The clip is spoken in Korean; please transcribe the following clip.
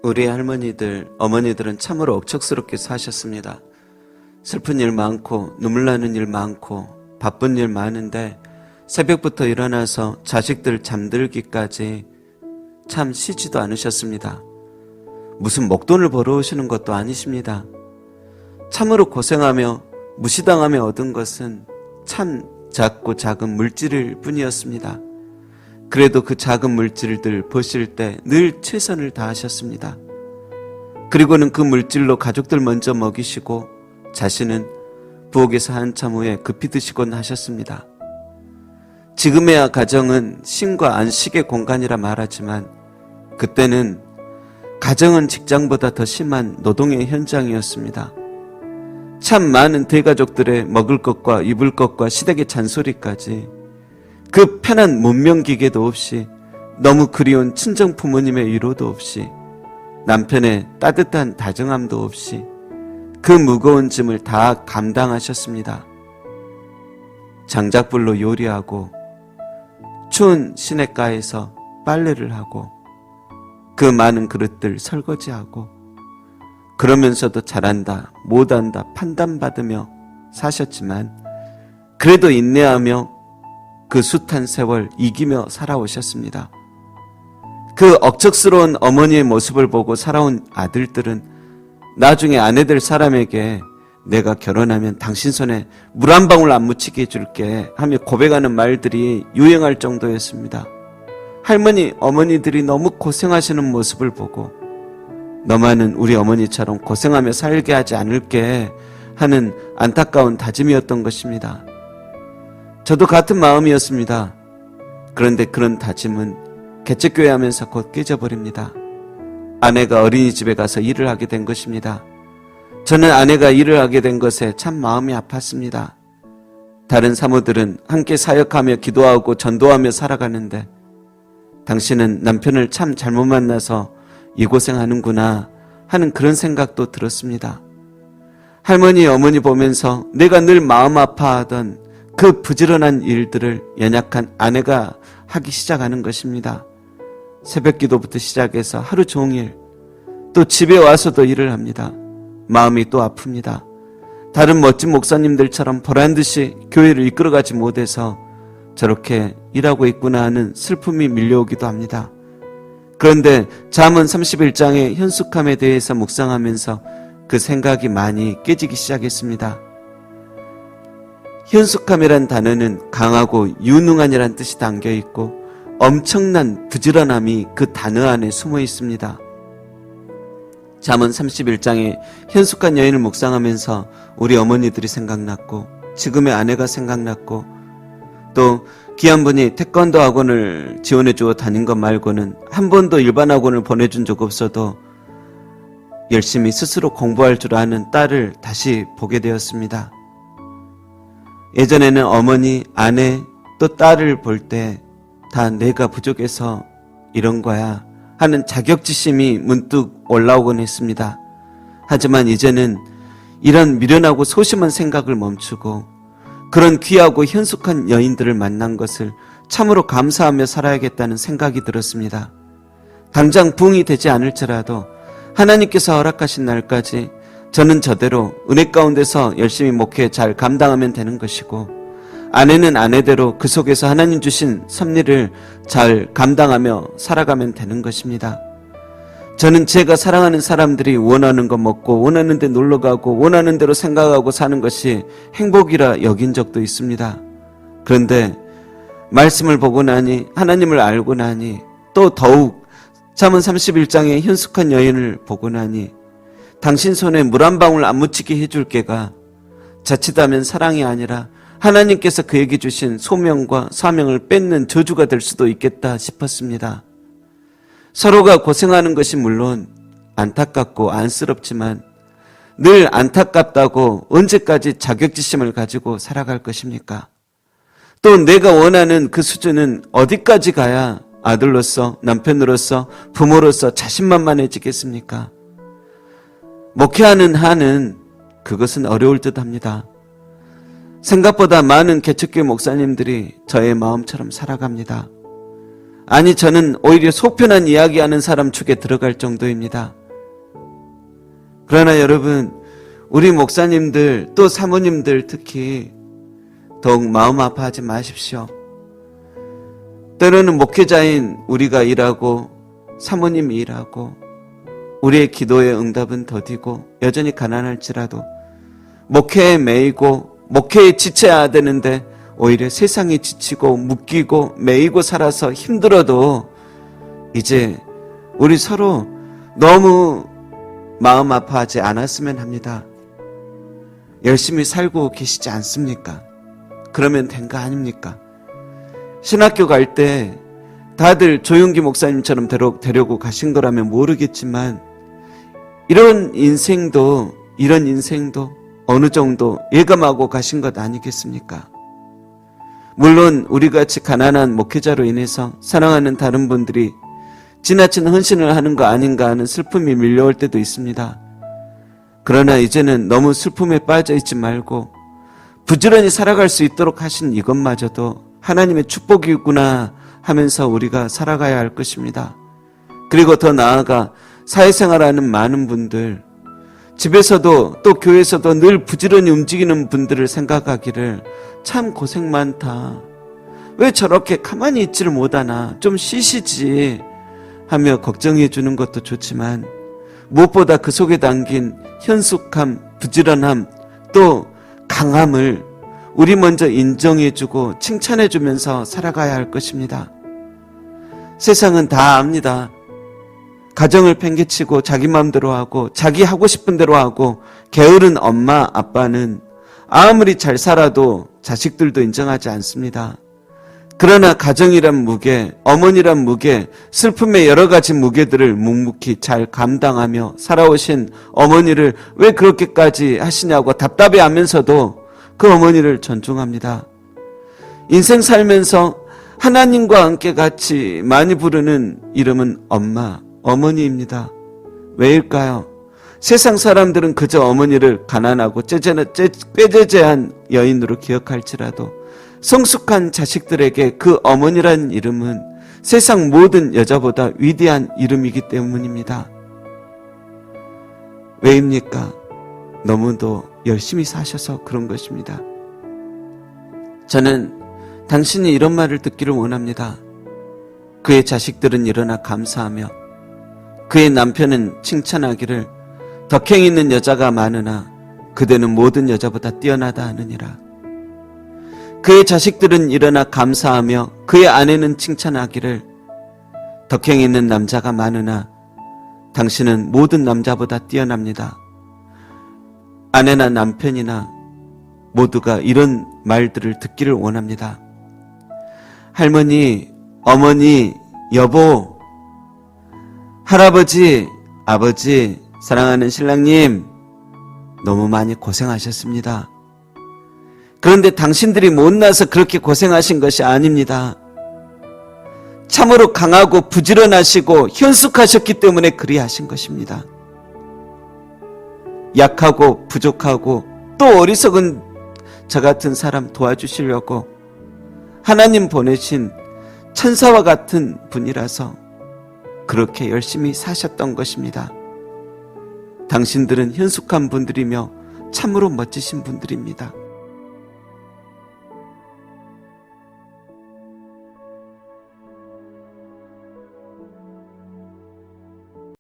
우리 할머니들, 어머니들은 참으로 억척스럽게 사셨습니다. 슬픈 일 많고 눈물 나는 일 많고 바쁜 일 많은데 새벽부터 일어나서 자식들 잠들기까지 참 쉬지도 않으셨습니다. 무슨 목돈을 벌어오시는 것도 아니십니다. 참으로 고생하며 무시당하며 얻은 것은 참 작고 작은 물질일 뿐이었습니다. 그래도 그 작은 물질들 보실 때 늘 최선을 다하셨습니다. 그리고는 그 물질로 가족들 먼저 먹이시고 자신은 부엌에서 한참 후에 급히 드시곤 하셨습니다. 지금에야 가정은 쉼과 안식의 공간이라 말하지만 그때는 가정은 직장보다 더 심한 노동의 현장이었습니다. 참 많은 대가족들의 먹을 것과 입을 것과 시댁의 잔소리까지 그 편한 문명기계도 없이 너무 그리운 친정 부모님의 위로도 없이 남편의 따뜻한 다정함도 없이 그 무거운 짐을 다 감당하셨습니다. 장작불로 요리하고 추운 시냇가에서 빨래를 하고 그 많은 그릇들 설거지하고 그러면서도 잘한다 못한다 판단받으며 사셨지만 그래도 인내하며 그 숱한 세월 이기며 살아오셨습니다. 그 억척스러운 어머니의 모습을 보고 살아온 아들들은 나중에 아내 될 사람에게 내가 결혼하면 당신 손에 물 한 방울 안 묻히게 해줄게 하며 고백하는 말들이 유행할 정도였습니다. 할머니, 어머니들이 너무 고생하시는 모습을 보고 너만은 우리 어머니처럼 고생하며 살게 하지 않을게 하는 안타까운 다짐이었던 것입니다. 저도 같은 마음이었습니다. 그런데 그런 다짐은 개척교회 하면서 곧 깨져버립니다. 아내가 어린이집에 가서 일을 하게 된 것입니다. 저는 아내가 일을 하게 된 것에 참 마음이 아팠습니다. 다른 사모들은 함께 사역하며 기도하고 전도하며 살아가는데 당신은 남편을 참 잘못 만나서 이 고생하는구나 하는 그런 생각도 들었습니다. 할머니, 어머니 보면서 내가 늘 마음 아파하던 그 부지런한 일들을 연약한 아내가 하기 시작하는 것입니다. 새벽 기도부터 시작해서 하루 종일 또 집에 와서도 일을 합니다. 마음이 또 아픕니다. 다른 멋진 목사님들처럼 보란듯이 교회를 이끌어가지 못해서 저렇게 일하고 있구나 하는 슬픔이 밀려오기도 합니다. 그런데 잠언 31장의 현숙함에 대해서 묵상하면서 그 생각이 많이 깨지기 시작했습니다. 현숙함이란 단어는 강하고 유능한이란 뜻이 담겨있고 엄청난 부지런함이 그 단어 안에 숨어 있습니다. 잠언 31장의 현숙한 여인을 묵상하면서 우리 어머니들이 생각났고 지금의 아내가 생각났고 또 귀한 분이 태권도 학원을 지원해주어 다닌 것 말고는 한 번도 일반 학원을 보내준 적 없어도 열심히 스스로 공부할 줄 아는 딸을 다시 보게 되었습니다. 예전에는 어머니, 아내, 또 딸을 볼 때 다 내가 부족해서 이런 거야 하는 자격지심이 문득 올라오곤 했습니다. 하지만 이제는 이런 미련하고 소심한 생각을 멈추고 그런 귀하고 현숙한 여인들을 만난 것을 참으로 감사하며 살아야겠다는 생각이 들었습니다. 당장 부흥이 되지 않을지라도 하나님께서 허락하신 날까지 저는 저대로 은혜 가운데서 열심히 목회 잘 감당하면 되는 것이고 아내는 아내대로 그 속에서 하나님 주신 섭리를 잘 감당하며 살아가면 되는 것입니다. 저는 제가 사랑하는 사람들이 원하는 거 먹고 원하는 데 놀러가고 원하는 대로 생각하고 사는 것이 행복이라 여긴 적도 있습니다. 그런데 말씀을 보고 나니 하나님을 알고 나니 또 더욱 잠언 31장의 현숙한 여인을 보고 나니 당신 손에 물 한 방울 안 묻히게 해줄 게가 자칫하면 사랑이 아니라 하나님께서 그에게 주신 소명과 사명을 뺏는 저주가 될 수도 있겠다 싶었습니다. 서로가 고생하는 것이 물론 안타깝고 안쓰럽지만 늘 안타깝다고 언제까지 자격지심을 가지고 살아갈 것입니까? 또 내가 원하는 그 수준은 어디까지 가야 아들로서 남편으로서 부모로서 자신만만해지겠습니까? 목회하는 한은 그것은 어려울 듯합니다. 생각보다 많은 개척교회 목사님들이 저의 마음처럼 살아갑니다. 아니, 저는 오히려 속편한 이야기하는 사람 축에 들어갈 정도입니다. 그러나 여러분, 우리 목사님들 또 사모님들 특히 더욱 마음 아파하지 마십시오. 때로는 목회자인 우리가 일하고 사모님이 일하고 우리의 기도의 응답은 더디고 여전히 가난할지라도 목회에 매이고 목회에 지쳐야 되는데 오히려 세상에 지치고 묶이고 매이고 살아서 힘들어도 이제 우리 서로 너무 마음 아파하지 않았으면 합니다. 열심히 살고 계시지 않습니까? 그러면 된 거 아닙니까? 신학교 갈 때 다들 조용기 목사님처럼 되려고 가신 거라면 모르겠지만 이런 인생도 어느 정도 예감하고 가신 것 아니겠습니까? 물론 우리같이 가난한 목회자로 인해서 사랑하는 다른 분들이 지나친 헌신을 하는 거 아닌가 하는 슬픔이 밀려올 때도 있습니다. 그러나 이제는 너무 슬픔에 빠져 있지 말고 부지런히 살아갈 수 있도록 하신 이것마저도 하나님의 축복이구나 하면서 우리가 살아가야 할 것입니다. 그리고 더 나아가 사회생활하는 많은 분들, 집에서도 또 교회에서도 늘 부지런히 움직이는 분들을 생각하기를 참 고생 많다. 왜 저렇게 가만히 있지를 못하나. 좀 쉬시지 하며 걱정해 주는 것도 좋지만 무엇보다 그 속에 담긴 현숙함, 부지런함, 또 강함을 우리 먼저 인정해주고 칭찬해주면서 살아가야 할 것입니다. 세상은 다 압니다. 가정을 팽개치고 자기 마음대로 하고 자기 하고 싶은 대로 하고 게으른 엄마 아빠는 아무리 잘 살아도 자식들도 인정하지 않습니다. 그러나 가정이란 무게, 어머니란 무게, 슬픔의 여러 가지 무게들을 묵묵히 잘 감당하며 살아오신 어머니를 왜 그렇게까지 하시냐고 답답해하면서도 그 어머니를 존중합니다. 인생 살면서 하나님과 함께 같이 많이 부르는 이름은 엄마, 어머니입니다. 왜일까요? 세상 사람들은 그저 어머니를 가난하고 꾀죄죄한 여인으로 기억할지라도 성숙한 자식들에게 그 어머니라는 이름은 세상 모든 여자보다 위대한 이름이기 때문입니다. 왜입니까? 너무도 열심히 사셔서 그런 것입니다. 저는 당신이 이런 말을 듣기를 원합니다. 그의 자식들은 일어나 감사하며 그의 남편은 칭찬하기를 덕행 있는 여자가 많으나 그대는 모든 여자보다 뛰어나다 하느니라. 그의 자식들은 일어나 감사하며 그의 아내는 칭찬하기를 덕행 있는 남자가 많으나 당신은 모든 남자보다 뛰어납니다. 아내나 남편이나 모두가 이런 말들을 듣기를 원합니다. 할머니, 어머니, 여보, 할아버지, 아버지, 사랑하는 신랑님, 너무 많이 고생하셨습니다. 그런데 당신들이 못나서 그렇게 고생하신 것이 아닙니다. 참으로 강하고 부지런하시고 현숙하셨기 때문에 그리하신 것입니다. 약하고 부족하고 또 어리석은 저 같은 사람 도와주시려고 하나님 보내신 천사와 같은 분이라서 그렇게 열심히 사셨던 것입니다. 당신들은 현숙한 분들이며 참으로 멋지신 분들입니다.